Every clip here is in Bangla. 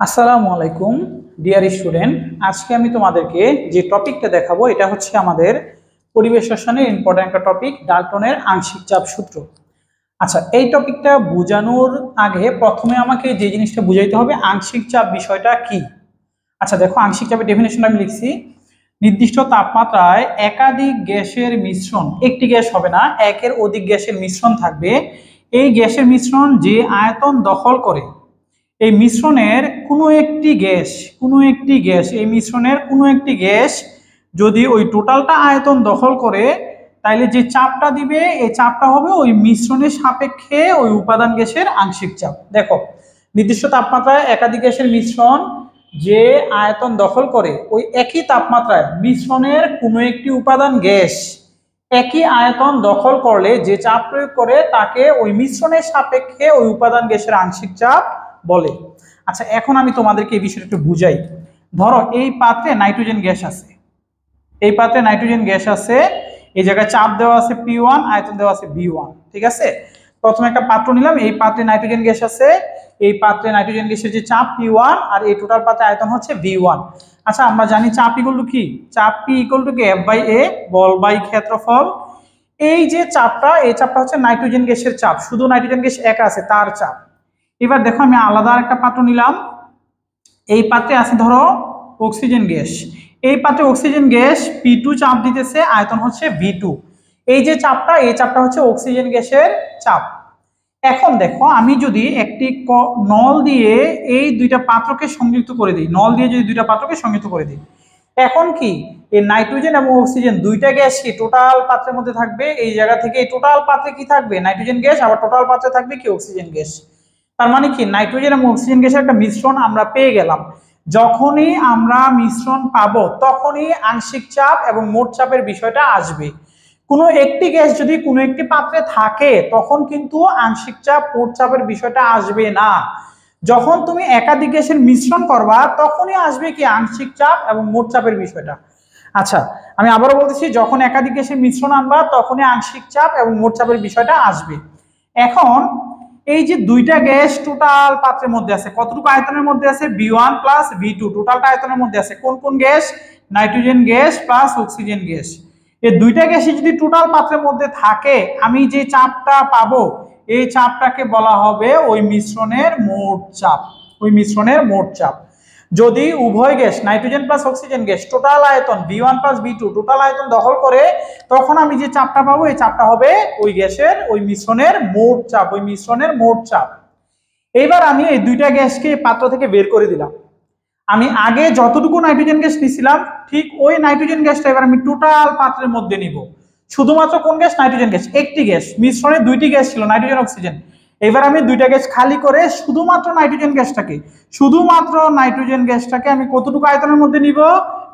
আসসালামু আলাইকুম ডিয়ার স্টুডেন্ট। আজকে আমি তোমাদেরকে যে টপিকটা দেখাবো এটা হচ্ছে আমাদের পরিবেশ রসায়নের ইম্পর্টেন্ট একটা টপিক, ডাল্টনের আংশিক চাপ সূত্র। আচ্ছা, এই টপিকটা বোঝানোর আগে প্রথমে আমাকে যে জিনিসটা বুঝাইতে হবে, আংশিক চাপ বিষয়টা কি। আচ্ছা দেখো, আংশিক চাপের ডেফিনেশন আমি লিখছি, নির্দিষ্ট তাপমাত্রায় একাধিক গ্যাসের মিশ্রণ, একটি গ্যাস হবে না, একের অধিক গ্যাসের মিশ্রণ থাকবে। এই গ্যাসের মিশ্রণ যে আয়তন দখল করে, এই মিশ্রণের কোনো একটি গ্যাস এই মিশ্রণের কোনো একটি গ্যাস যদি ওই টোটালটা আয়তন দখল করে, তাইলে যে চাপটা দিবে এই চাপটা হবে ওই মিশ্রণের সাপেক্ষে ওই উপাদান গ্যাসের আংশিক চাপ। দেখো, নির্দিষ্ট তাপমাত্রায় একাধিক গ্যাসের মিশ্রণ যে আয়তন দখল করে, ওই একই তাপমাত্রায় মিশ্রণের কোনো একটি উপাদান গ্যাস একই আয়তন দখল করলে যে চাপ প্রয়োগ করে তাকে ওই মিশ্রণের সাপেক্ষে ওই উপাদান গ্যাসের আংশিক চাপ বলে। আচ্ছা, এখন আমি তোমাদেরকে এই বিষয়টা একটু বুঝাই। ধরো এই পাত্রে নাইট্রোজেন গ্যাস আছে, এই পাত্রে নাইট্রোজেন গ্যাস আছে, এই জায়গায় চাপ দেওয়া আছে P1, আয়তন দেওয়া আছে V1। ঠিক আছে, প্রথমে একটা পাত্র নিলাম, এই পাত্রে নাইট্রোজেন গ্যাস আছে, এই পাত্রে নাইট্রোজেন গ্যাসের যে চাপ P1 আর এই টোটাল পাত্রে আয়তন হচ্ছে V1। আচ্ছা, আমরা জানি চাপ ইকুয়াল টু কি, চাপ P ইকুয়াল টু কি F/A, বল বাই ক্ষেত্রফল। এই যে চাপটা, এই চাপটা হচ্ছে নাইট্রোজেন গ্যাসের চাপ, শুধু নাইট্রোজেন গ্যাস একা আছে তার চাপ। এবার দেখো, আমি আলাদা একটা পাত্র নিলাম, এই পাত্রে আছে ধরো অক্সিজেন গ্যাস, এই পাত্রে অক্সিজেন গ্যাস P2 চাপ দিতেছে, আয়তন হচ্ছে V2। এই যে চাপটা, এই চাপটা হচ্ছে অক্সিজেন গ্যাসের চাপ। এখন দেখো, আমি যদি একটি নল দিয়ে এই দুইটা পাত্রকে সংযুক্ত করে দিই, নল দিয়ে যদি দুইটা পাত্রকে সংযুক্ত করে দিই, এখন কি এই নাইট্রোজেন এবং অক্সিজেন দুইটা গ্যাস কি টোটাল পাত্রের মধ্যে থাকবে। এই জায়গা থেকে এই টোটাল পাত্রে কি থাকবে, নাইট্রোজেন গ্যাস, আবার টোটাল পাত্রে থাকবে কি অক্সিজেন গ্যাস। তার মানে কি, নাইট্রোজেন এবং অক্সিজেন গ্যাসের একটা মিশ্রণ আমরা পেয়ে গেলাম। যখনই আমরা মিশ্রণ পাবো তখনই আংশিক চাপ এবং মোট চাপের বিষয়টা আসবে। কোনো একটি গ্যাস যদি কোনো একটি পাত্রে থাকে তখন কিন্তু আংশিক চাপ মোট চাপের বিষয়টা আসবে না। যখন তুমি একাধিক গ্যাসের মিশ্রণ করবা তখনই আসবে কি আংশিক চাপ এবং মোট চাপের বিষয়টা। আচ্ছা, আমি আবারও বলতেছি, যখন একাধিক গ্যাসের মিশ্রণ আনবা তখনই আংশিক চাপ এবং মোট চাপের বিষয়টা আসবে। এখন এই যে দুইটা গ্যাস টোটাল পাত্রের মধ্যে আছে, কতটুকু আয়তনের মধ্যে আছে, V1 প্লাস V2, টোটালটা আয়তনের মধ্যে আছে কোন কোন gas, nitrogen gas plus oxygen gas. এই দুইটা গ্যাসই যদি টোটাল পাত্রের মধ্যে থাকে, আমি যে চাপটা পাবো এই চাপটাকে বলা হবে ওই মিশ্রণের মোট চাপ, ওই মিশ্রণের মোট চাপ। যদি উভয় gas nitrogen plus oxygen gas total আয়তন V1 প্লাস V2 টোটাল আয়তন দখল করে, তখন আমি যে চাপটা পাবো এই চাপটা হবে ওই গ্যাসের ওই মিশ্রণের মোট চাপ, ওই মিশ্রণের মোট চাপ। এইবার আমি এই দুইটা গ্যাসকে পাত্র থেকে বের করে দিলাম। আমি আগে যতটুকু নাইট্রোজেন গ্যাস নিয়েছিলাম ঠিক ওই নাইট্রোজেন গ্যাসটা এবার আমি টোটাল পাত্রের মধ্যে নিব। শুধুমাত্র কোন গ্যাস, নাইট্রোজেন গ্যাস, একটি গ্যাস, মিশ্রণে দুইটি গ্যাস ছিল নাইট্রোজেন অক্সিজেন। এবার আমি দুইটা গ্যাস খালি করে শুধুমাত্র নাইট্রোজেন গ্যাসটাকে আমি কতটুকু আয়তনের মধ্যে নিব,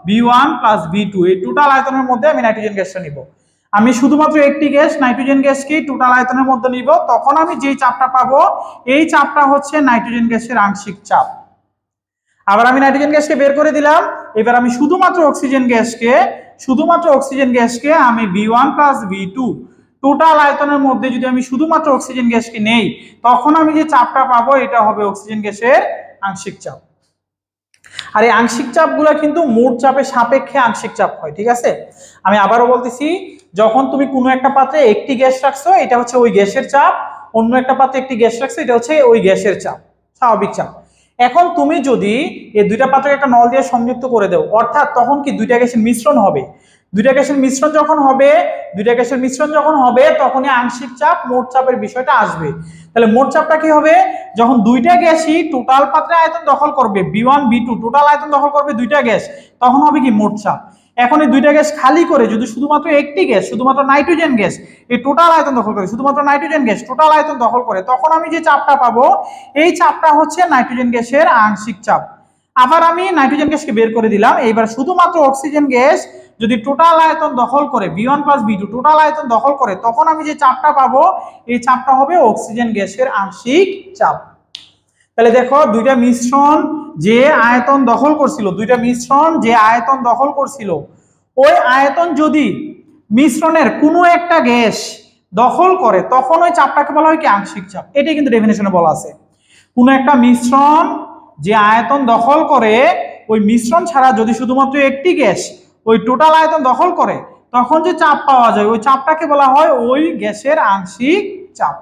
V1 প্লাস V2, এই টোটাল আয়তনের মধ্যে আমি নাইট্রোজেন গ্যাসটা নিব। আমি শুধুমাত্র একটি গ্যাস নাইট্রোজেন গ্যাসকে টোটাল আয়তনের মধ্যে নিব, তখন আমি যেই চাপটা পাবো এই চাপটা হচ্ছে নাইট্রোজেন গ্যাসের আংশিক চাপ। আবার আমি নাইট্রোজেন গ্যাসকে বের করে দিলাম, এবার আমি শুধুমাত্র অক্সিজেন গ্যাসকে আমি V1 প্লাস V2 টোটাল আয়তনের মধ্যে যদি আমি শুধুমাত্র অক্সিজেন গ্যাসকে নেই, তখন আমি যে চাপটা পাবো এটা হবে অক্সিজেন গ্যাসের আংশিক চাপ। আর এই আংশিক চাপগুলো কিন্তু মোট চাপের সাপেক্ষে আংশিক চাপ হয়। ঠিক আছে, আমি আবারও বলতেছি, যখন তুমি কোনো একটা পাত্রে একটি গ্যাস রাখছো এটা হচ্ছে ওই গ্যাসের চাপ, অন্য একটা পাত্রে একটি গ্যাস রাখছো এটা হচ্ছে ওই গ্যাসের চাপ, স্বাভাবিক চাপ। এখন তুমি যদি এই দুইটা পাত্রকে একটা নল দিয়ে সংযুক্ত করে দাও, অর্থাৎ তখন কি দুইটা গ্যাসের মিশ্রণ হবে, দুইটা গ্যাসের মিশ্রণ যখন হবে তখনই আংশিক চাপ মোট চাপের বিষয়টা আসবে। তাহলে মোট চাপটা কি হবে, যখন দুইটা গ্যাসই টোটাল পাত্রে আয়তন দখল করবে, V1 V2 টোটাল আয়তন দখল করবে দুইটা গ্যাস, তখন হবে কি মোট চাপ। এখন এই দুইটা গ্যাস খালি করে যদি শুধুমাত্র একটি গ্যাস, শুধুমাত্র নাইট্রোজেন গ্যাস এই টোটাল আয়তন দখল করে, শুধুমাত্র নাইট্রোজেন গ্যাস টোটাল আয়তন দখল করে, তখন আমি যে চাপটা পাবো এই চাপটা হচ্ছে নাইট্রোজেন গ্যাসের আংশিক চাপ। আবার আমি নাইট্রোজেন গ্যাসকে বের করে দিলাম, এইবার শুধুমাত্র অক্সিজেন গ্যাস যদি টোটাল আয়তন দখল করে, V1 প্লাস V2 টোটাল আয়তন দখল করে, তখন আমি যে চাপটা পাবো এই চাপটা হবে অক্সিজেন গ্যাসের আংশিক চাপ। তাহলে দেখো, দুইটা মিশ্রণ যে আয়তন দখল করছিল, ওই আয়তন যদি মিশ্রণের কোনো একটা গ্যাস দখল করে তখন ওই চাপটাকে বলা হয় কি আংশিক চাপ। এটাই কিন্তু ডেফিনেশনে বলা আছে। কোনো একটা মিশ্রণ যে আয়তন দখল করে ওই মিশ্রণ ছাড়া যদি শুধুমাত্র একটি গ্যাস ওই টোটাল আয়তন দখল করে, তখন যে চাপ পাওয়া যায় ওই চাপটাকে বলা হয় ওই গ্যাসের আংশিক চাপ।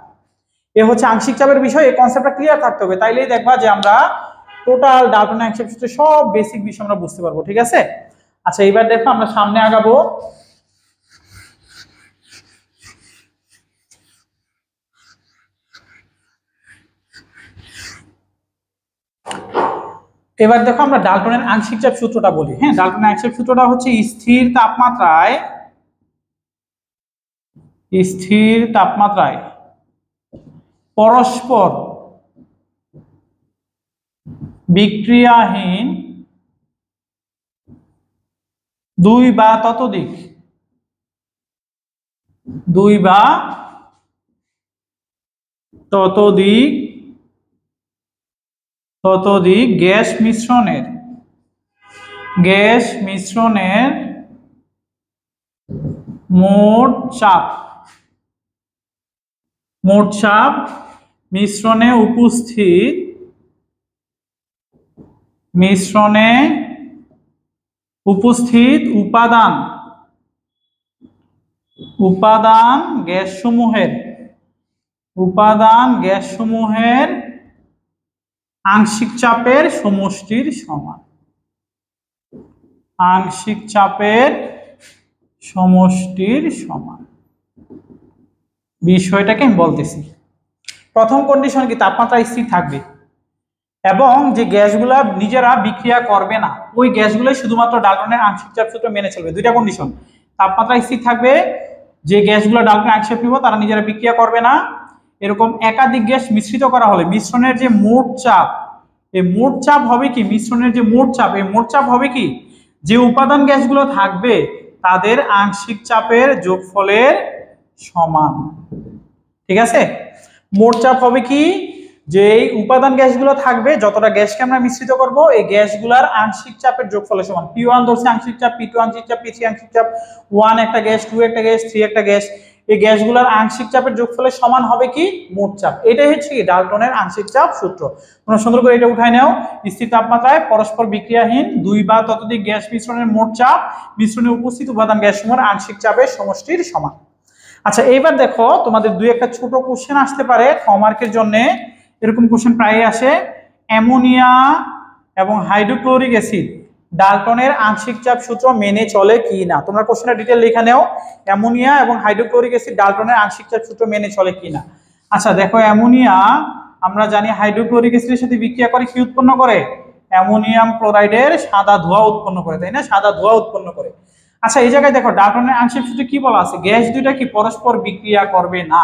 এ হচ্ছে আংশিক চাপের বিষয়। এই কনসেপ্টটা ক্লিয়ার থাকতে হবে, তাইলেই দেখবা যে আমরা টোটাল ডাল্টনের আংশিক সূত্রে সব বেসিক বিষয় আমরা বুঝতে পারবো। ঠিক আছে? আচ্ছা, এবার দেখো আমরা সামনে আগাবো। এবার দেখো আমরা ডাল্টনের আংশিক চাপ সূত্রটা বলি। হ্যাঁ, ডাল্টনের আংশিক সূত্রটা হচ্ছে স্থির তাপমাত্রায় পরস্পর বিক্রিয়াহীন দুই বা ততোধিক গ্যাস মিশ্রণের মোট চাপ মিশ্রণে উপস্থিত উপাদান গ্যাসসমূহের আংশিক চাপের সমষ্টির সমান। বিষয়টাকে আমি বলতেছি। প্রথম কন্ডিশন কি, তাপমাত্রা স্থির থাকবে এবং যে গ্যাসগুলা নিজেরা বিক্রিয়া করবে না ওই গ্যাসগুলো শুধুমাত্র ডাল্টনের আংশিক চাপ সূত্র মেনে চলবে। দুইটা কন্ডিশন, তাপমাত্রা স্থির থাকবে, যে গ্যাসগুলো ডাল্টনের আংশিক নিব তারা নিজেরা বিক্রিয়া করবে না, এরকম একাধিক গ্যাস মিশ্রিত করা হলে মিশ্রণের যে মোট চাপ, এই মোট চাপ হবে কি, মিশ্রণের যে মোট চাপ, এই মোট চাপ হবে কি, যে উপাদান গ্যাসগুলো থাকবে তাদের আংশিক চাপের যোগফলের সমান। ঠিক আছে? মোট চাপ হবে কি, যে এই উপাদান গ্যাসগুলো থাকবে, যতটা গ্যাসকে আমরা মিশ্রিত করব এই গ্যাসগুলোর আংশিক চাপের যোগফলের সমান। P1 ধরছে আংশিক চাপ, P2 আংশিক চাপ, P3 আংশিক চাপ, 1 একটা গ্যাস, 2 একটা গ্যাস, 3 একটা গ্যাস, এই গ্যাসগুলোর আংশিক চাপের যোগফলের সমান হবে কি, মোট চাপ। এটাই হচ্ছে কি ডাল্টনের আংশিক চাপ সূত্র। তোমরা সুন্দর করে এটা উঠায় নাও। স্থির তাপমাত্রায় পরস্পর বিক্রিয়াহীন দুই বা ততোধিক গ্যাস মিশ্রণের মোট চাপ মিশ্রণে উপস্থিত উপাদান গ্যাসসমূহের আংশিক চাপের সমষ্টির সমান। আচ্ছা, এইবার দেখো তোমাদের দুই একটা ছোট কোশ্চেন আসতে পারে কমার্কের জন্য। এরকম কোশ্চেন প্রায়ই আসে, অ্যামোনিয়া এবং হাইড্রোক্লোরিক অ্যাসিড ডাল্টনের আংশিক চাপ সূত্র মেনে চলে কি না। তোমরা কোশ্চেনটা ডিটেইল লিখে নাও, অ্যামোনিয়া এবং হাইড্রোক্লোরিক অ্যাসিড ডাল্টনের আংশিক চাপ সূত্র মেনে চলে কি না। আচ্ছা দেখো, অ্যামোনিয়া আমরা জানি হাইড্রোক্লোরিক অ্যাসিডের সাথে বিক্রিয়া করে কি উৎপন্ন করে, অ্যামোনিয়াম ক্লোরাইডের সাদা ধোঁয়া উৎপন্ন করে, তাই না? সাদা ধোঁয়া উৎপন্ন করে। আচ্ছা, এই জায়গায় দেখো ডাল্টনের আংশিক সূত্রে কি বলা আছে, গ্যাস দুইটা কি পরস্পর বিক্রিয়া করবে না,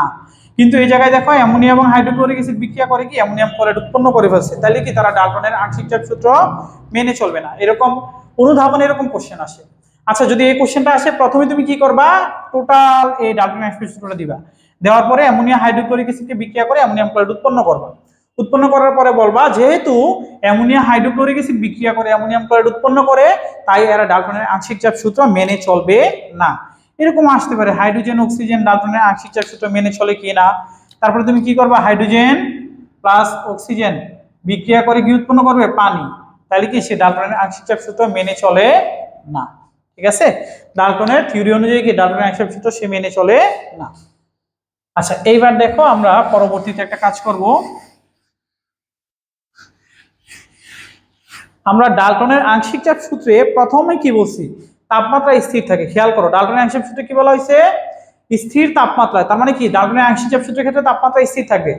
কিন্তু এই জায়গায় দেখো অ্যামোনিয়া এবং হাইড্রোক্লোরিক অ্যাসিড বিক্রিয়া করে কি অ্যামোনিয়াম ক্লোরাইড উৎপন্ন করে ফেলছে, তাহলে কি তারা ডাল্টনের আংশিক চাপ সূত্র মেনে চলবে না। এরকম অনুধাবনে এরকম কোশ্চেন আসে। আচ্ছা, যদি এই কোশ্চেনটা আসে প্রথমে তুমি কি করবা, টোটাল এই ডাল্টনের আংশিক সূত্রটা দিবা, দেওয়ার পরে অ্যামোনিয়া হাইড্রোক্লোরিক অ্যাসিডকে বিক্রিয়া করে অ্যামোনিয়াম ক্লোরাইড উৎপন্ন করবা। উৎপন্ন করার পরে বলবা যেহেতু অ্যামোনিয়া হাইড্রোক্লোরিক অ্যাসিড বিক্রিয়া করে অ্যামোনিয়াম ক্লোরাইড উৎপন্ন করে, তাই এরা ডাল্টনের আংশিক চাপ সূত্র মেনে চলবে না। এরকম আসতে পারে, হাইড্রোজেন অক্সিজেন ডাল্টনের আংশিক চাপ সূত্র মেনে চলে কি না। তারপরে তুমি কি করবা, হাইড্রোজেন প্লাস অক্সিজেন বিক্রিয়া করে কি উৎপন্ন করবে, পানি, তাহলে কি সে ডাল্টনের আংশিক চাপ সূত্র মেনে চলে না। ঠিক আছে? ডাল্টনের থিওরি অনুযায়ী কি ডাল্টনের আংশিক সূত্র সে মেনে চলে না। আচ্ছা, এইবার দেখো আমরা পরবর্তীতে একটা কাজ করব। আমরা ডাল্টনের আংশিক চাপ সূত্রে প্রথমে কি বলছি, তাপমাত্রা স্থির থাকে। খেয়াল করো, ডাল্টনের আংশিক সূত্রে কি বলা হয়েছে, স্থির তাপমাত্রায়, তার মানে কি ডাল্টনের আংশিক চাপ সূত্রের ক্ষেত্রে তাপমাত্রা স্থির থাকবে।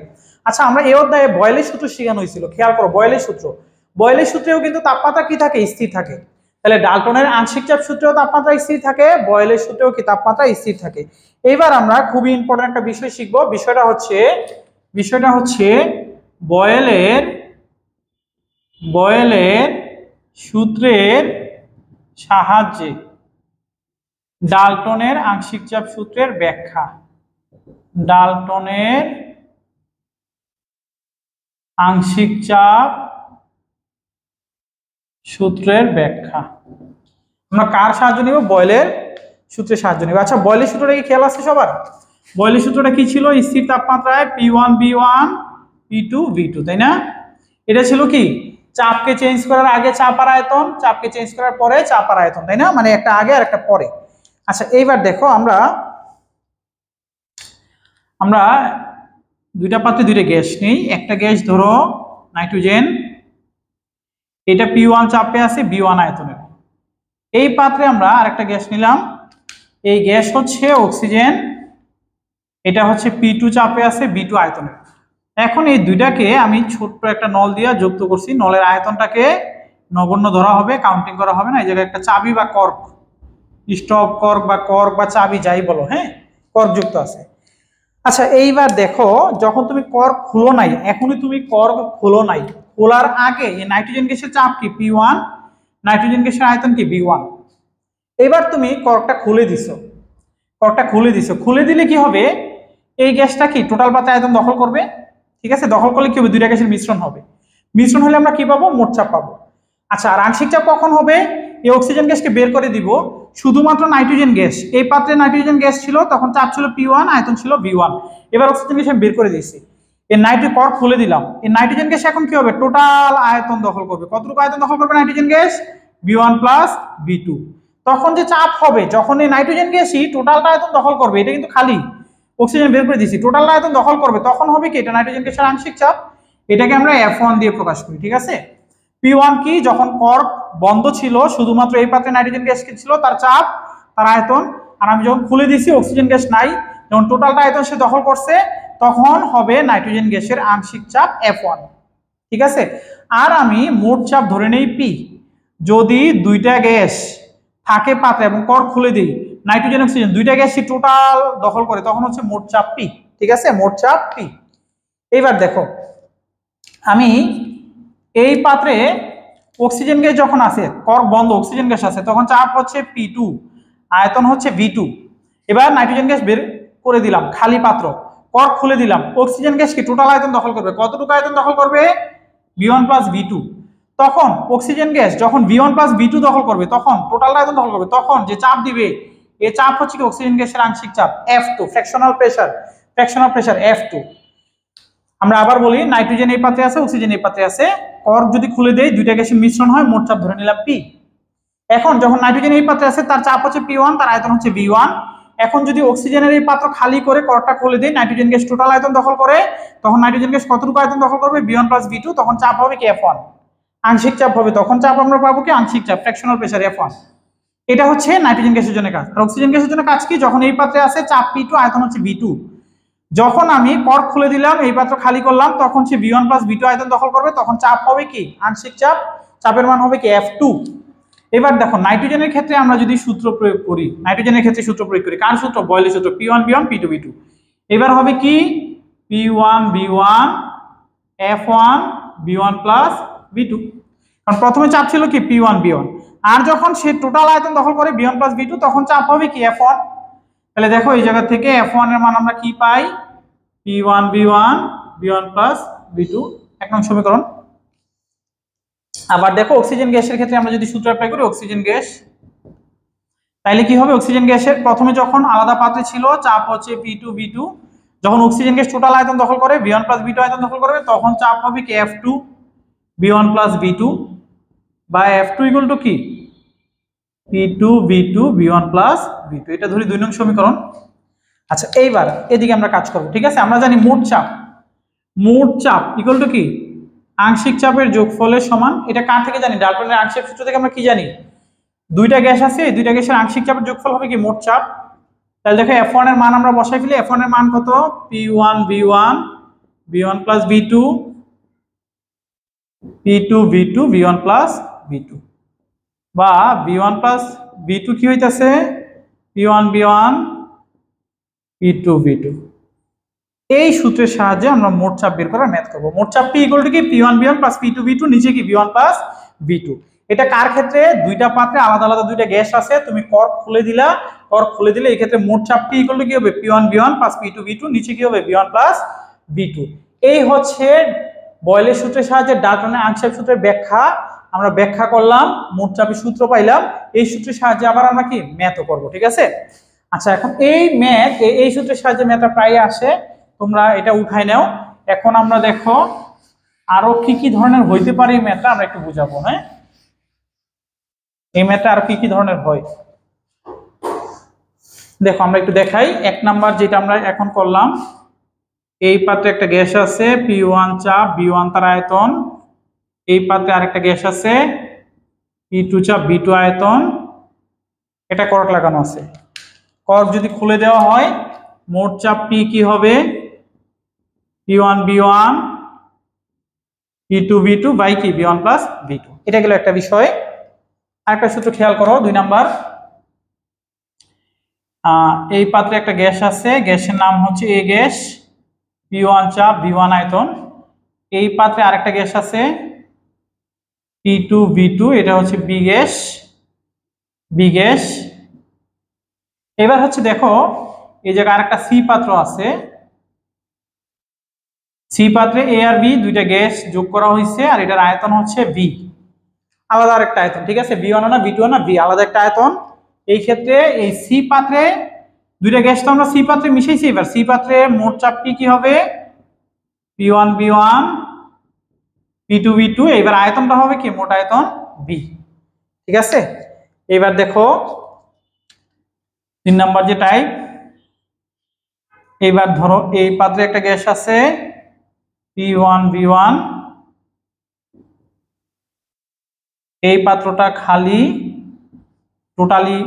আচ্ছা, আমরা এই অধ্যায়ে বয়েলের সূত্র শেখানো হয়েছিল, খেয়াল করো বয়েলের সূত্রেও কিন্তু তাপমাত্রা কি থাকে, স্থির থাকে। তাহলে ডাল্টনের আংশিক চাপ সূত্রেও তাপমাত্রা স্থির থাকে, বয়েলের সূত্রেও কি তাপমাত্রা স্থির থাকে। এইবার আমরা খুবই ইম্পর্টেন্ট একটা বিষয় শিখবো, বিষয়টা হচ্ছে বয়েলের সূত্রের সাহায্যে ডাল্টনের আংশিক চাপ সূত্রের ব্যাখ্যা। ডাল্টনের আংশিক চাপ সূত্রের ব্যাখ্যা আমরা কার সাহায্য নিব, বয়েলের সূত্রের সাহায্য নিব। আচ্ছা, বয়েলের সূত্রটা কি খেয়াল আছে সবার? বয়েলের সূত্রটা কি ছিল, স্থির তাপমাত্রায় P1 V1 P2 V2, তাই না? এটা ছিল কি চাপকে চেঞ্জ করার আগে চাপ আর আয়তন, চাপকে চেঞ্জ করার পরে চাপ আর আয়তন, তাই না? মানে একটা আগে আর একটা পরে। আচ্ছা এইবার দেখো আমরা দুইটা পাত্রে দুইটা গ্যাস নেই। একটা গ্যাস ধরো নাইট্রোজেন, এটা P1 চাপে আছে B1 আয়তনের। এই পাত্রে আমরা আরেকটা গ্যাস নিলাম, এই গ্যাস হচ্ছে অক্সিজেন, এটা হচ্ছে P2 চাপে আছে B2 আয়তনের। এখন এই দুইটাকে আমি ছোট্ট একটা নল দিয়ে যুক্ত করছি, নলের আয়তনটাকে নগণ্য ধরা হবে, কাউন্টিং করা হবে না। এই জায়গায় একটা চাবি বা কর্ক, স্টপ কর্ক বা চাবি যাই বলো, হ্যাঁ, কর্ক যুক্ত আছে। আচ্ছা এইবার দেখো, যখন তুমি কর্ক খুলো নাই, এখনই তুমি কর্ক খুলো নাই, খোলার আগে এই নাইট্রোজেন গ্যাসের চাপ কি P1, নাইট্রোজেন গ্যাসের আয়তন কি B1। এবার তুমি কর্কটা খুলে দিছো, খুলে দিলে কি হবে, এই গ্যাসটা কি টোটাল পাত্রে আয়তন দখল করবে, ঠিক আছে? দখল করলে কি হবে, দুইটা গ্যাসের মিশ্রণ হবে। মিশ্রণ হলে আমরা কি পাবো, মোট চাপ পাবো। আচ্ছা আর আংশিক চাপ কখন হবে, এই অক্সিজেন গ্যাসকে বের করে দিব, শুধুমাত্র নাইট্রোজেন গ্যাস, এই পাত্রে নাইট্রোজেন গ্যাস ছিল, তখন চাপ ছিল P1, আয়তন ছিল B1। এবার অক্সিজেন গ্যাস আমি বের করে দিয়েছি, এই নাইট্রোজেন কর্ক খুলে দিলাম, এই নাইট্রোজেন গ্যাস এখন কি হবে, টোটাল আয়তন দখল করবে। কতটুকু আয়তন দখল করবে nitrogen gas, B1 plus B2। তখন যে চাপ হবে, যখন এই নাইট্রোজেন গ্যাসই টোটালটা আয়তন দখল করবে, এটা কিন্তু খালি অক্সিজেন বের করে দিয়েছি, টোটাল আয়তন দখল করবে, তখন হবে কি, এটা নাইট্রোজেন গ্যাসের আংশিক চাপ, এটাকে আমরা F1 দিয়ে প্রকাশ করি, ঠিক আছে? P1 কি, যখন কর্ক বন্ধ ছিল, শুধুমাত্র এই পাত্রে নাইট্রোজেন গ্যাস ছিল, তার চাপ, তার আয়তন। আর আমি যখন খুলে দিয়েছি, অক্সিজেন গ্যাস নাই, যখন টোটালটা আয়তন সে দখল করছে, তখন হবে নাইট্রোজেন গ্যাসের আংশিক চাপ F1, ঠিক আছে? আর আমি মোট চাপ ধরে নেই P, যদি দুইটা গ্যাস থাকে পাত্রে এবং কর্ক খুলে দিই, নাইট্রোজেন অক্সিজেন দুইটা গ্যাসই টোটাল দখল করে, তখন হচ্ছে মোট চাপ P, ঠিক আছে? মোট চাপ P। এইবার দেখো, আমি এই পাত্রে অক্সিজেন গ্যাস যখন আছে, কর্ক বন্ধ, অক্সিজেন গ্যাস আছে, তখন চাপ হচ্ছে P2, আয়তন হচ্ছে B2। এবার নাইট্রোজেন গ্যাস বের করে দিলাম, খালি পাত্র, কর্ক খুলে দিলাম, অক্সিজেন গ্যাস কি টোটাল আয়তন দখল করবে, কতটুকু আয়তন দখল করবে, B1 প্লাস B2। তখন অক্সিজেন গ্যাস যখন B1 প্লাস B2 দখল করবে, তখন টোটাল আয়তন দখল করবে, তখন যে চাপ দিবে, এই চাপ হচ্ছে কি অক্সিজেন গ্যাসের আংশিক চাপ F2, ফ্র্যাকশনাল প্রেসার F2। আমরা আবার বলি, নাইট্রোজেন এই পাত্রে আছে, অক্সিজেন এই পাত্রে আছে, কর্ক যদি খুলে দেই, দুইটা গ্যাসের মিশ্রণ হয়, মোট চাপ ধরে নিলাম P। এখন যখন নাইট্রোজেন এই পাত্রে আছে, তার চাপ হচ্ছে P1, তার আয়তন হচ্ছে B1। এখন যদি অক্সিজেনের এই পাত্র খালি করে কর্কটা খুলে দেই, নাইট্রোজেন গ্যাস টোটাল আয়তন দখল করে, তখন নাইট্রোজেন গ্যাস কতটুকু আয়তন দখল করবে, B1 প্লাস B2, তখন চাপ হবে কি F1, আংশিক চাপ হবে। তখন চাপ আমরা পাবো কি, আংশিক চাপ, ফ্র্যাকশনাল প্রেসার F1। এটা হচ্ছে নাইট্রোজেন গ্যাসের জন্য কাজ। আর অক্সিজেন গ্যাসের জন্য কাজ কি, যখন এই পাত্রে আছে চাপ P2, আয়তন হচ্ছে B2, যখন আমি কর্ক খুলে দিলাম, এই পাত্র খালি করলাম, তখন সে B1 প্লাস B2 আয়তন দখল করবে, তখন চাপ হবে কি, আংশিক চাপ, চাপের মান হবে কি F2। এবার দেখো নাইট্রোজেনের ক্ষেত্রে আমরা যদি সূত্র প্রয়োগ করি, নাইট্রোজেনের ক্ষেত্রে সূত্র প্রয়োগ করি, কার সূত্র, বয়লের সূত্র, P1 B1 P2 B2। এবার হবে কি, P1 B1 F1 B1 plus B2, কারণ প্রথমে চাপ ছিল কি P1 B1, আর যখন সে টোটাল আয়তন দখল করে B1 প্লাস B2, তখন চাপ হবে কি F1। তাহলে দেখো এই জায়গা থেকে F1 এর মান আমরা কি পাই, P1 B1 B1 plus B2, 1 নং সমীকরণ। আবার দেখো অক্সিজেন গ্যাসের ক্ষেত্রে আমরা যদি সূত্র অ্যাপ্লাই করি, অক্সিজেন গ্যাস, তাইলে কি হবে, অক্সিজেন গ্যাসের প্রথমে যখন আলাদা পাত্রে ছিল, চাপ হচ্ছে P2 B2, যখন অক্সিজেন গ্যাস টোটাল আয়তন দখল করে, B1 প্লাস B2 আয়তন দখল করবে, তখন চাপ হবে কি F2 B1 প্লাস B2, বা F2 ইকুয়াল টু কি P2 B2 B1 plus B2, এটা ধরি 2 নং সমীকরণ। আচ্ছা এইবার এদিকে আমরা কাজ করব, ঠিক আছে? আমরা জানি মোট চাপ ইকুয়াল টু কি, আংশিক চাপের যোগফলের সমান। এটা কার থেকে জানি, ডাল্টনের আংশিক সূত্র থেকে আমরা কি জানি, দুইটা গ্যাস আছে, এই দুইটা গ্যাসের আংশিক চাপের যোগফল হবে কি মোট চাপ। তাহলে দেখো F1 এর মান আমরা বসাই ফেলি, F1 এর মান কত, P1 B1 B1 plus B2 P2 B2 B1 plus B2, বা B1 প্লাস B2 কি হইতাছে, P1 B1 P2 B2। এই সূত্রের সাহায্যে আমরা মোট চাপ বের করার ম্যাথ করব। মোট চাপ P ইকুয়াল টু কি P1 B1 plus P2 B2, নিচে কি B1 প্লাস B2। এটা কার ক্ষেত্রে, দুইটা পাত্রে আলাদা আলাদা দুইটা গ্যাস আছে, তুমি কর্ক খুলে দিলে, এই ক্ষেত্রে মোট চাপ P ইকুয়াল টু কি হবে, P1 B1 plus P2 B2, নিচে কি হবে B1 প্লাস B2। এই হচ্ছে বয়লের সূত্রের সাহায্যে ডাল্টনের আংশিক সূত্রের ব্যাখ্যা আমরা ব্যাখ্যা করলাম, মোট চাপের সূত্র পাইলাম। এই সূত্রের সাহায্যে আবার আমরা কি ম্যাথও করব, ঠিক আছে? আচ্ছা এখন এই সূত্রের সাহায্যে ম্যাথটা প্রায় আসে, তোমরা এটা উঠাই নাও। এখন আমরা দেখো আরো কি কি ধরনের হইতে পারে এই ম্যাথটা আমরা একটু বুঝাবো। হ্যাঁ, এই ম্যাথটা আর কি কি ধরনের হয় দেখো আমরা একটু দেখাই। 1 নাম্বার যেটা আমরা এখন করলাম, এই পাত্রে একটা গ্যাস আছে P1 চাপ, B1 তার আয়তন। এই পাত্রে আরেকটা গ্যাস আছে P2 চাপ, B2 আয়তন। এটা কর্ক লাগানো আছে। কর্ক যদি খুলে দেওয়া হয়, মোট চাপ P কি হবে? P1 B1 P2 B2 by কি B1 প্লাস B2। এটা গেল একটা বিষয়। আরেকটা সূত্র খেয়াল করো, 2 নাম্বার। এই পাত্রে একটা গ্যাস আছে, গ্যাসের নাম হচ্ছে A গ্যাস, P1 চাপ, B1 আয়তন। এই পাত্রে আরেকটা গ্যাস আছে P2 B2, এটা হচ্ছে B গ্যাস, B গ্যাস। এবার হচ্ছে দেখো এই জায়গায় আরেকটা C পাত্র আছে। C পাত্রে A আর B দুইটা গ্যাস যোগ করা হয়েছে, আর এটার আয়তন হচ্ছে B, আলাদা আরেকটা আয়তন। ঠিক আছে, B1 না B2 না B, আলাদা একটা আয়তন। এই ক্ষেত্রে এই C পাত্রে দুইটা গ্যাস তো আমরা C পাত্রে মিশাইছি। এবার C পাত্রে মোট চাপ কি হবে? P1 B1 P2 B2। এবার আয়তনটা হবে কি? মোট আয়তন B। ঠিক আছে, এবার দেখো 3 নাম্বার যে টাইপ। এবার ধরো এই পাত্রে একটা গ্যাস আছে P1 B1, এই পাত্রটা খালি, টোটালি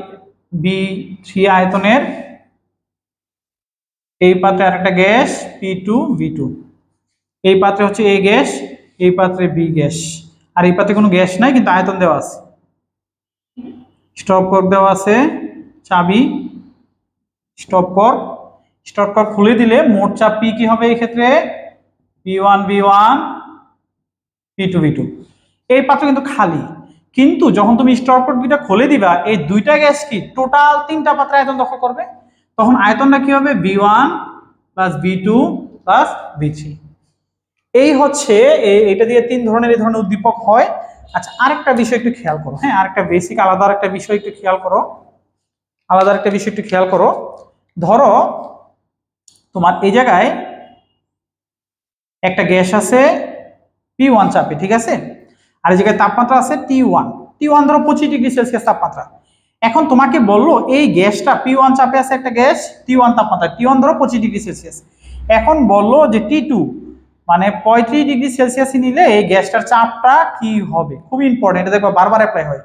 B3 আয়তনের। এই পাত্রে আরেকটা গ্যাস P2 B2। এই পাত্রে হচ্ছে A গ্যাস, এই পাত্রে B গ্যাস, আর এই পাত্রে কোনো গ্যাস নাই কিন্তু আয়তন দেওয়া আছে। স্টপ কর্ক দেওয়া আছে, চাবি, স্টপ কর্ক। স্টপ কর্ক খুলে দিলে মোট চাপ P কি হবে এই ক্ষেত্রে? P1 B1 P2 B2। এই পাত্র কিন্তু খালি, কিন্তু যখন তুমি স্টপ কর্ক দুইটা খুলে দিবা, এই দুইটা গ্যাস কি টোটাল 3টা পাত্রে আয়তন দখল করবে। তখন আয়তনটা কি হবে? B1 plus B2 plus B3। এই হচ্ছে এটা দিয়ে 3 ধরনের এই ধরনের উদ্দীপক হয়। আচ্ছা, আরেকটা বিষয় একটু খেয়াল করো। হ্যাঁ, আরেকটা বেসিক আলাদা আরেকটা বিষয় একটু খেয়াল করো, আলাদা একটা বিষয় একটু খেয়াল করো। ধরো তোমার এই জায়গায় একটা গ্যাস আছে P1 চাপে, ঠিক আছে, আর এই জায়গায় তাপমাত্রা আছে T1। T1 ধরো 25 ডিগ্রি সেলসিয়াস তাপমাত্রা। এখন তোমাকে বললো এই গ্যাসটা P1 চাপে আছে একটা গ্যাস, T1 তাপমাত্রা, T1 ধরো 25 ডিগ্রি সেলসিয়াস। এখন বললো যে T2 মানে 35 ডিগ্রি সেলসিয়াসে নিলে এই গ্যাসটার চাপটা কি হবে? খুব ইম্পর্টেন্ট, এটা দেখো বারবার অ্যাপ্লাই হয়।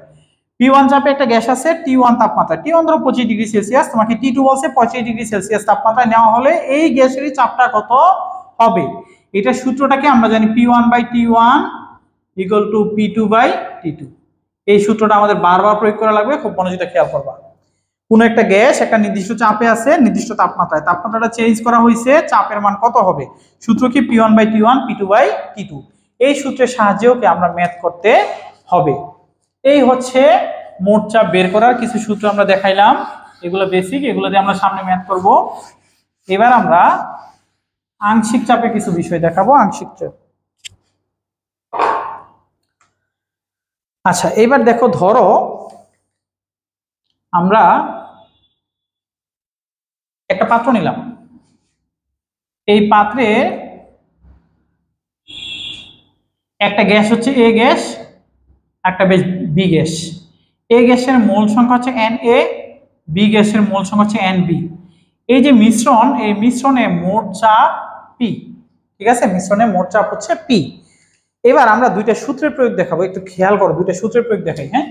P1 চাপে একটা গ্যাস আছে, T1 তাপমাত্রা, T1 ধরো 25 ডিগ্রি সেলসিয়াস, তোমাকে T2 বলছে 35 ডিগ্রি সেলসিয়াস তাপমাত্রা নেওয়া হলে এই গ্যাসেরই চাপটা কত হবে? এটা সূত্রটাকে আমরা জানি P1 by T1 equal to P2 by T2। এই সূত্রটা আমাদের বারবার প্রয়োগ করা লাগবে, খুব মনোযোগে খেয়াল করবা। কোনো একটা গ্যাস একটা নির্দিষ্ট চাপে আছে, নির্দিষ্ট তাপমাত্রায়, তাপমাত্রাটা চেঞ্জ করা হয়েছে, চাপের মান কত হবে? সূত্র কি? P1 by T1 P2 by T2। এই সূত্রের সাহায্যেও কি আমরা ম্যাথ করতে হবে। এই হচ্ছে মোট চাপ বের করার কিছু সূত্র আমরা দেখাইলাম, এগুলো বেসিক, এগুলো দিয়ে আমরা সামনে ম্যাথ করব। এবার আমরা আংশিক চাপে কিছু বিষয় দেখাবো, আংশিক চাপ। আচ্ছা, এবার দেখো, ধরো আমরা একটা পাত্র নিলাম, এই পাত্রে একটা গ্যাস হচ্ছে A গ্যাস, একটা বি গ্যাস। A গ্যাসের মোল সংখ্যা হচ্ছে Na, B গ্যাসের মোল সংখ্যা হচ্ছে Nb। এই যে মিশ্রণ, এই মিশ্রণে মোট চাপ P। ঠিক আছে, মিশ্রণে মোট চাপ হচ্ছে P। এবার আমরা দুইটা সূত্রের প্রয়োগ দেখাবো, একটু খেয়াল করো, দুইটা সূত্রের প্রয়োগ দেখাই। হ্যাঁ,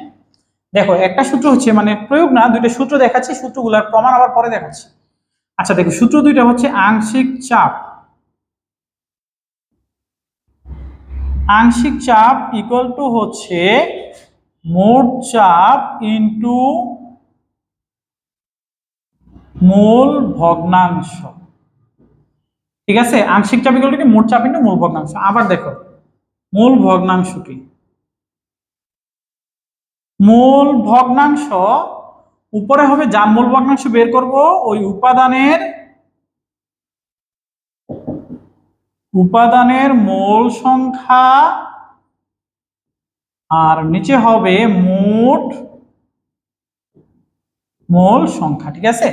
দেখো একটা সূত্র হচ্ছে, মানে প্রয়োগ না, দুইটা সূত্র দেখাচ্ছি, সূত্রগুলোর প্রমাণ আবার পরে দেখাচ্ছি। আচ্ছা দেখো, সূত্র দুইটা হচ্ছে আংশিক চাপ, আংশিক চাপ ইকুয়াল টু হচ্ছে মোট চাপ ইনটু মোল ভগ্নাংশ। ঠিক আছে, আংশিক চাপ ইকুয়াল টু মোট চাপ ইনটু মোল ভগ্নাংশ। আবার দেখো মোল ভগ্নাংশ কি? মোল ভগ্নাংশ উপরে হবে, যার মোল ভগ্নাংশ বের করব ওই উপাদানের মোল সংখ্যা, আর নিচে হবে মোট মোল সংখ্যা। ঠিক আছে,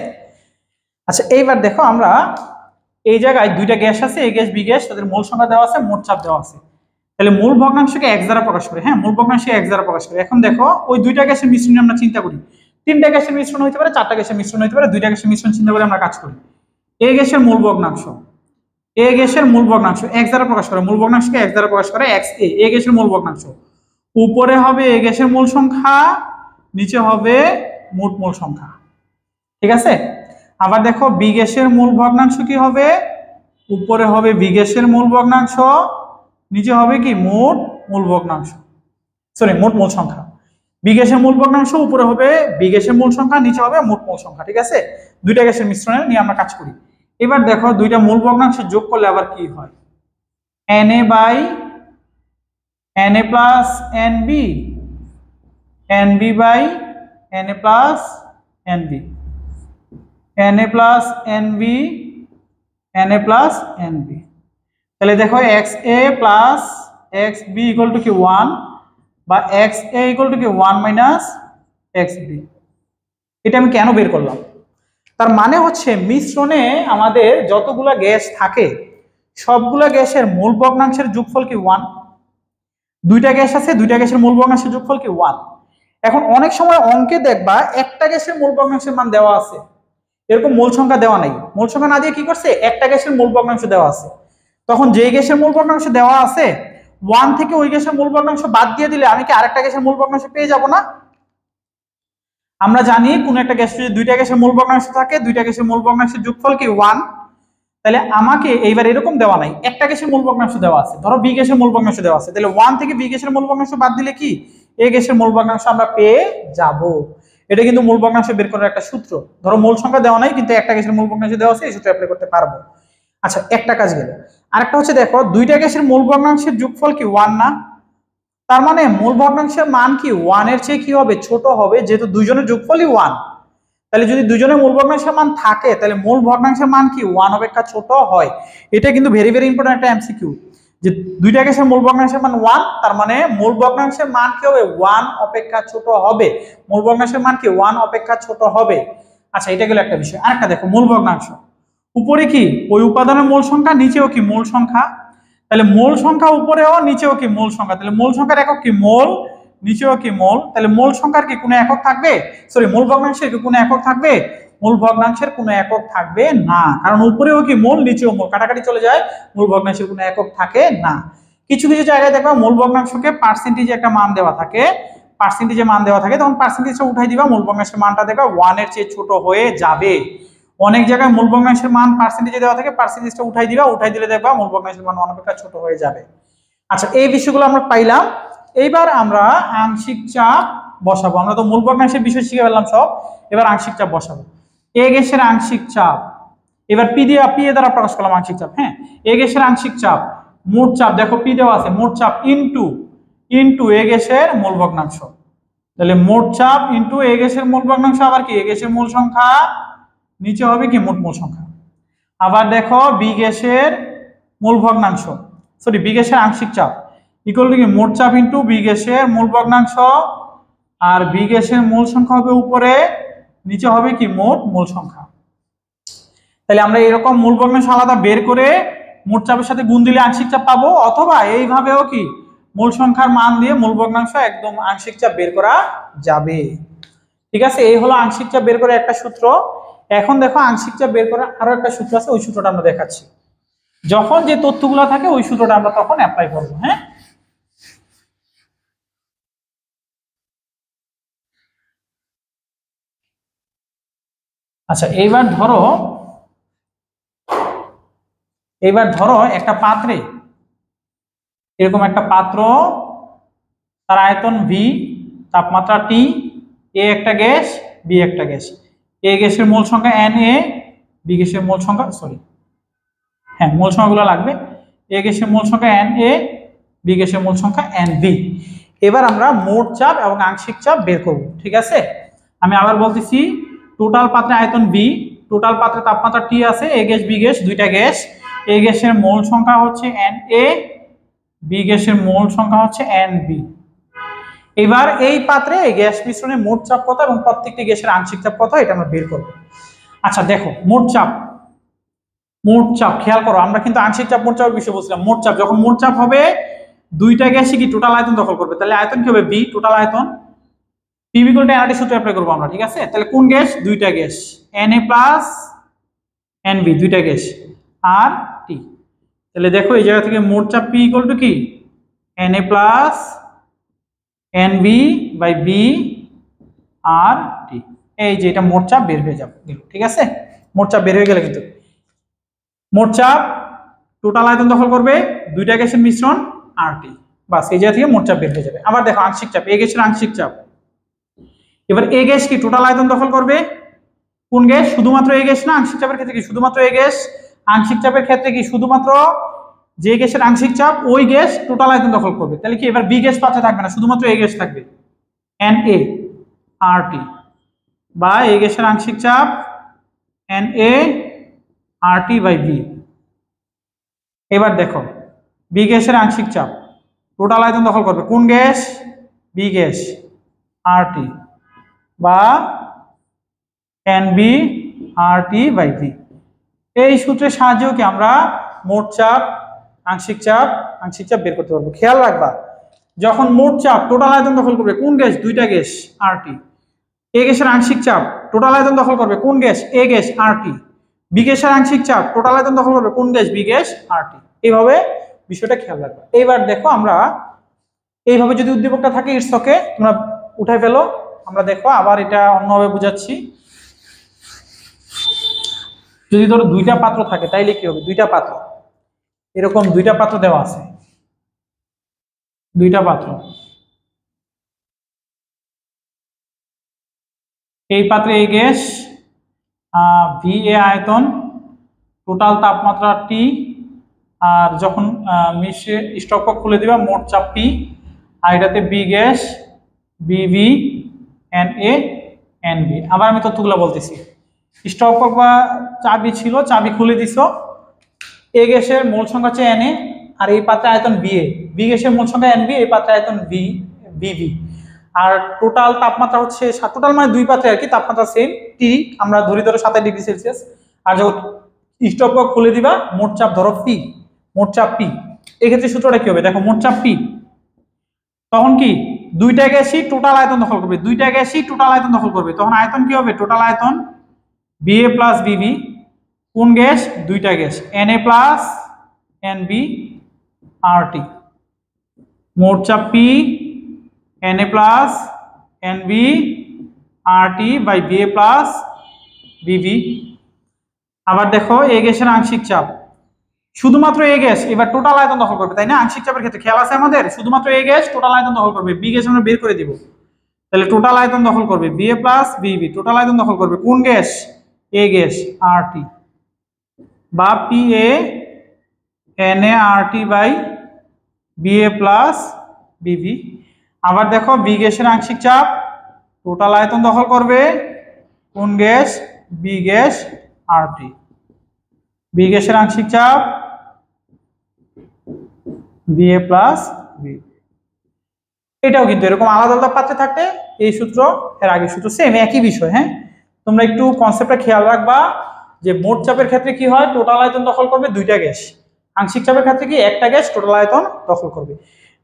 আচ্ছা এইবার দেখো, আমরা এই জায়গায় দুইটা গ্যাস আছে, A গ্যাস বি গ্যাস, তাদের মোল সংখ্যা দেওয়া আছে, মোট চাপ দেওয়া আছে। তাহলে মূল ভগ্নাংশকে x দ্বারা প্রকাশ করে, হ্যাঁ মূল ভগ্নাংশকে x দ্বারা প্রকাশ করে। এখন দেখো ওই দুইটা গ্যাসের মিশ্রণ আমরা চিন্তা করি, তিনটা গ্যাসের মিশ্রণ হতে পারে, চারটা গ্যাসের মিশ্রণ হতে পারে, দুইটা গ্যাসের মিশ্রণ চিন্তা করে আমরা কাজ করি। এ গ্যাসের মূল ভগ্নাংশ, এ গ্যাসের মূল ভগ্নাংশ x দ্বারা প্রকাশ করে, মূল ভগ্নাংশকে x দ্বারা প্রকাশ করে XA, এ গ্যাসের মূল ভগ্নাংশ। উপরে হবে এ গ্যাসের মূল সংখ্যা, নিচে হবে মোট মূল সংখ্যা, ঠিক আছে। আবার দেখো বি গ্যাসের মূল ভগ্নাংশ কি হবে, উপরে হবে বি গ্যাসের মূল ভগ্নাংশ, নিচে হবে কি মোট মূল ভগ্নাংশ, সরি মোট মূল সংখ্যা। বি গ্যাসের মূল ভগ্নাংশ উপরে হবে বি গ্যাসের মূল সংখ্যা, নিচে হবে মোট মূল সংখ্যা, ঠিক আছে। দুইটা গ্যাসের মিশ্রণে নিয়ে আমরা কাজ করি। এবার দেখো দুইটা মূল ভগ্নাংশ যোগ করলে আবার কি হয়, Na by Na plus Nb, Nb by Na plus Nb, Na plus Nb, Na plus Nb। তাহলে দেখো XA plus XB equal to কি 1 বা XA ইকুয়াল টু কি 1 মাইনাস XB। এটা আমি কেন বের করলাম, তার মানে হচ্ছে মিশ্রণে আমাদের যতগুলা গ্যাস থাকে সবগুলা গ্যাসের মূল ভগ্নাংশের যোগফল কি 1। দুইটা গ্যাস আছে, দুইটা গ্যাসের মূল ভগ্নাংশের যোগফল কি 1। এখন অনেক সময় অঙ্কে দেখবা একটা গ্যাসের মূল ভগ্নাংশের মান দেওয়া আছে, এরকম মূল সংখ্যা দেওয়া নাই, মূল সংখ্যা না দিয়ে কি করছে একটা গ্যাসের মূল ভগ্নাংশ দেওয়া আছে। তখন যে গ্যাসের মূল ভগ্নাংশ দেওয়া আছে 1 থেকে ওই গ্যাসের মূল ভগ্নাংশ বাদ দিয়ে দিলে আমি কি আরেকটা গ্যাসের মূল ভগ্নাংশ পেয়ে যাব না। আমরা জানি কোন একটা গ্যাস যদি দুইটা গ্যাসের মূল ভগ্নাংশ থাকে, দুইটা গ্যাসের মূল ভগ্নাংশের যোগফল কি 1। তাহলে আমাকে এইবার এরকম দেওয়া নাই, একটা গ্যাসের মূল ভগ্নাংশ দেওয়া আছে, ধরো বি গ্যাসের মূল ভগ্নাংশ দেওয়া আছে, তাহলে 1 থেকে বি গ্যাসের মূল ভগ্নাংশ বাদ দিলে কি এ গ্যাসের মূল ভগ্নাংশ আমরা পেয়ে যাব। এটা কিন্তু মূল ভগ্নাংশ বের করার একটা সূত্র। ধরো মূল সংখ্যা দেওয়া নাই কিন্তু একটা গ্যাসের মূল ভগ্নাংশ দেওয়া আছে, এই সূত্র অ্যাপ্লাই করতে পারবো। আচ্ছা একটা কাজ গেল, আরেকটা হচ্ছে দেখো দুইটা গ্যাসের মূল ভগ্নাংশের যোগফল কি 1 না, তার মানে মূল ভগ্নাংশের মান কি 1 এর চেয়ে কি হবে ছোট হবে, যেহেতু দুইজনের যোগফলই 1। তাহলে যদি দুইজনের মূল ভগ্নাংশের মান থাকে তাহলে মূল ভগ্নাংশের মান কি 1 অপেক্ষা ছোট হয়। এটা কিন্তু ভেরি ভেরি ইম্পর্টেন্ট একটা এমসিকিউ, যে দুইটা গ্যাসের মূল ভগ্নাংশের মান 1, তার মানে মূল ভগ্নাংশের মান কি হবে 1 অপেক্ষা ছোট হবে, মূল ভগ্নাংশের মান কি 1 অপেক্ষা ছোট হবে। আচ্ছা এটা গেল একটা বিষয়। আরেকটা দেখো মূল ভগ্নাংশ, উপরে কি ওই উপাদানের মূল সংখ্যা, নিচেও কি মূল সংখ্যা। তাহলে মূল সংখ্যা উপরেও নিচেও কি মূল সংখ্যা, তাহলে মূল সংখ্যার একক কি মোল, নিচেও কি মোল। তাহলে মূল সংখ্যার কি কোনো একক থাকবে, সরি মূল ভগ্নাংশের কি কোনো একক থাকবে, মূল ভগ্নাংশের কোনো একক থাকবে না, কারণ উপরেও কি মোল নিচেও মোল, কাটাকাটি চলে যায়, মূল ভগ্নাংশের কোনো একক থাকে না। কিছু কিছু জায়গায় দেখবা মূল ভগ্নাংশকে পার্সেন্টেজে একটা মান দেওয়া থাকে, পার্সেন্টেজে মান দেওয়া থাকে, তখন পার্সেন্টেজটা উঠাই দিবা, মূল ভগ্নাংশের মানটা দেখবা 1 এর চেয়ে ছোট হয়ে যাবে। অনেক জায়গায় মূল ভগ্নাংশের মান পার্সেন্টেজে দেওয়া থাকে, পার্সেন্টেজটা উঠাই দিবা, উঠাই দিলে দেখবা মূল ভগ্নাংশের মান অনেকটা ছোট হয়ে যাবে। আচ্ছা এই বিষয়গুলো আমরা পাইলাম। এইবার আমরা আংশিক চাপ বসাবো। আমরা তো মূল ভগ্নাংশের বিষয় শিখে ফেললাম সব, এবার আংশিক চাপ বসাবো। এ গ্যাসের আংশিক চাপ, এবার পি দ্বারা প্রকাশ করলাম আংশিক চাপ। হ্যাঁ এ গ্যাসের আংশিক চাপ, মোট চাপ দেখো পি দেওয়া আছে, মোট চাপ ইনটু এ গ্যাসের মূল ভগ্নাংশ। তাহলে মোট চাপ ইনটু এ গ্যাসের মূল ভগ্নাংশ, আবার কি এ গ্যাসের মূল সংখ্যা, নিচে হবে কি মোট মূল সংখ্যা। আবার দেখো বি গ্যাসের মূল ভগ্নাংশ, সরি বি গ্যাসের আংশিক চাপ ইকুয়াল টু কি মোট চাপ ইনটু বি গ্যাসের মূল ভগ্নাংশ, আর বি গ্যাসের মূল সংখ্যা হবে উপরে, নিচে হবে কি মোট মূল সংখ্যা। তাহলে আমরা এরকম মূল ভগ্নাংশ আলাদা বের করে মোট চাপের সাথে গুণ দিলে আংশিক চাপ পাবো, অথবা এইভাবেও কি মূল সংখ্যার মান দিয়ে মূল ভগ্নাংশ একদম আংশিক চাপ বের করা যাবে। ঠিক আছে, এই হলো আংশিক চাপ বের করার একটা সূত্র। এখন দেখো আংশিক চাপ বের করার আরো একটা সূত্র আছে, ওই সূত্রটা আমরা দেখাচ্ছি। যখন যে তথ্যগুলো থাকে ওই সূত্রটা আমরা তখন অ্যাপ্লাই করবো। হ্যাঁ আচ্ছা এইবার ধরো একটা পাত্রে, এরকম একটা পাত্র, তার আয়তন ভি, তাপমাত্রা টি, এ একটা গ্যাস, বি একটা গ্যাস। এ গ্যাসের মোল সংখ্যা Na, বি গ্যাসের মোল সংখ্যা, সরি হ্যাঁ মোল সংখ্যাগুলো লাগবে, এ গ্যাসের মোল সংখ্যা Na, বি গ্যাসের মোল সংখ্যা Nb। এবার আমরা মোট চাপ এবং আংশিক চাপ বের করব। ঠিক আছে, আমি আবার বলতেছি, টোটাল পাত্রে আয়তন বি, টোটাল পাত্রে তাপমাত্রা টি আছে, এ গ্যাস বি গ্যাস দুইটা গ্যাস, এ গ্যাসের মোল সংখ্যা হচ্ছে Na, বি গ্যাসের মোল সংখ্যা হচ্ছে Nb। এবার এই পাত্রে গ্যাস মিশ্রণে মোট চাপ কত এবং প্রত্যেকটি গ্যাসের আংশিক চাপ কত এটা আমরা বের করব। আচ্ছা দেখো মোট চাপ খেয়াল করো, আমরা কিন্তু আংশিক চাপ মোট চাপের বিষয় বলছিলাম। মোট চাপ যখন মোট চাপ হবে দুইটা গ্যাসই কি টোটাল আয়তন দখল করবে, তাহলে আয়তন কি হবে বি, টোটাল আয়তন। পি ইকুয়াল টু এনআরটি সূত্র অ্যাপ্লাই করব আমরা, ঠিক আছে। তাহলে কোন গ্যাস, দুইটা গ্যাস, Na প্লাস Nb, দুইটা গ্যাস আর টি। তাহলে দেখো এই জায়গা থেকে মোট চাপ পি ইকুয়াল টু কি Na plus Nb by V R T. এই যে এটা মোট চাপ বের হয়ে যাবে, ঠিক আছে। মোট চাপ বের হয়ে গেলে কিন্তু মোট চাপ টোটাল আয়তন দখল করবে দুইটা গ্যাসের মিশ্রণ আর টি, বাস এই জায়গা থেকে মোট চাপ বের হয়ে যাবে। আবার দেখো আংশিক চাপ, এ গ্যাসের আংশিক চাপ, এবার এ গ্যাস কি টোটাল আয়তন দখল করবে, কোন গ্যাস, শুধুমাত্র এ গ্যাস না, আংশিক চাপের ক্ষেত্রে কি শুধুমাত্র এ গ্যাস, আংশিক চাপের ক্ষেত্রে কি শুধুমাত্র যে গ্যাসের আংশিক চাপ ওই গ্যাস টোটাল আয়তন দখল করবে। তাহলে কি এবার বি গ্যাস পাশে থাকবে না, শুধুমাত্র এ গ্যাস থাকবে, Na RT, বা এ গ্যাসের আংশিক চাপ Na RT বাই বি। এবার দেখো বি গ্যাসের আংশিক চাপ টোটাল আয়তন দখল করবে কোন গ্যাস, বি গ্যাস RT, বা Nb RT বাই বি। এই সূত্রের সাহায্যেও কি আমরা মোট চাপ আংশিক চাপ বের করতে পারবো। খেয়াল রাখবা যখন মোট চাপ টোটাল আয়তন দখল করবে কোন গ্যাস, দুইটা গ্যাস RT, এ গ্যাসের আংশিক চাপ টোটাল আয়তন দখল করবে কোন gas, A gas RT, B গ্যাসের আংশিক চাপ টোটাল আয়তন দখল করবে কোন গ্যাস, বি গ্যাস RT। এইভাবে বিষয়টা খেয়াল রাখবা। এইবার দেখো আমরা এইভাবে যদি উদ্দীপকটা থাকে ইটস ওকে, তোমরা উঠাই ফেলো। আমরা দেখো আবার এটা অন্যভাবে বুঝাচ্ছি। যদি ধরো দুইটা পাত্র থাকে তাইলে কি হবে, দুইটা পাত্র, এরকম দুইটা পাত্র দেওয়া আছে, দুইটা পাত্র, এই পাত্রে এই গ্যাস ভি এ আয়তন, টোটাল তাপমাত্রা টি, আর যখন মিশে স্টক খুলে দিবা মোট চাপ পি, আর এটাতে বি গ্যাস বিভি Na Nb। আবার আমি তথ্যগুলো বলতেছি, স্টক বা চাবি ছিল, চাবি খুলে দিছো, এ গ্যাসের মোল সংখ্যা হচ্ছে Na, আর এই পাত্রে আয়তন Ba, বি গ্যাসের মোল সংখ্যা Nb, এই পাত্রে আয়তন বিভি, আর টোটাল তাপমাত্রা হচ্ছে, টোটাল মানে দুই পাত্রে আর কি তাপমাত্রা সেম টি, আমরা ধরি ধরো 27 ডিগ্রি সেলসিয়াস, আর যখন স্টপ খুলে দিবা মোট চাপ ধরো পি, মোট চাপ পি। এক্ষেত্রে সূত্রটা কি হবে দেখো, মোট চাপ পি, তখন কি দুইটা গ্যাসই টোটাল আয়তন দখল করবে, দুইটা গ্যাসই টোটাল আয়তন দখল করবে, তখন আয়তন কি হবে, টোটাল আয়তন Ba প্লাস বিবি, কোন গ্যাস, দুইটা gas, Na plus Nb RT, মোট চাপ P Na plus Nb RT by Ba plus V B. আবার দেখো এ গ্যাসের আংশিক চাপ, শুধুমাত্র এ গ্যাস এবার টোটাল আয়তন দখল করবে, তাই না, আংশিক চাপের ক্ষেত্রে খেয়াল আছে আমাদের, শুধুমাত্র এ গ্যাস টোটাল আয়তন দখল করবে, বি গ্যাস আমরা বের করে দিব, তাহলে টোটাল আয়তন দখল করবে Ba প্লাস বিবি, টোটাল আয়তন দখল করবে কোন গ্যাস, এ গ্যাস RT, বা Pa Na RT by Ba plus V B. আবার দেখো বি গ্যাসের আংশিক চাপ টোটাল আয়তন দখল করবে কোন gas, B gas RT, B গ্যাসের আংশিক চাপ Ba প্লাস বি। এটাও কিন্তু এরকম আলাদা আলাদা পাত্রে থাকতে এই সূত্র এর আগের সূত্র সেম, একই বিষয়। হ্যাঁ, তোমরা একটু কনসেপ্টটা খেয়াল রাখবা যে মোট চাপের ক্ষেত্রে কি হয়, টোটাল আয়তন দখল করবে দুইটা গ্যাস, আংশিক চাপের ক্ষেত্রে কি একটা গ্যাস টোটাল আয়তন দখল করবে।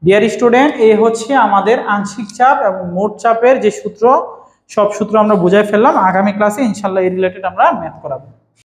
ডিয়ার স্টুডেন্ট, এই হচ্ছে আমাদের আংশিক চাপ এবং মোট চাপের যে সূত্র, সব সূত্র আমরা বুঝাই ফেললাম। আগামী ক্লাসে ইনশাআল্লাহ এই রিলেটেড আমরা ম্যাথ করাবো।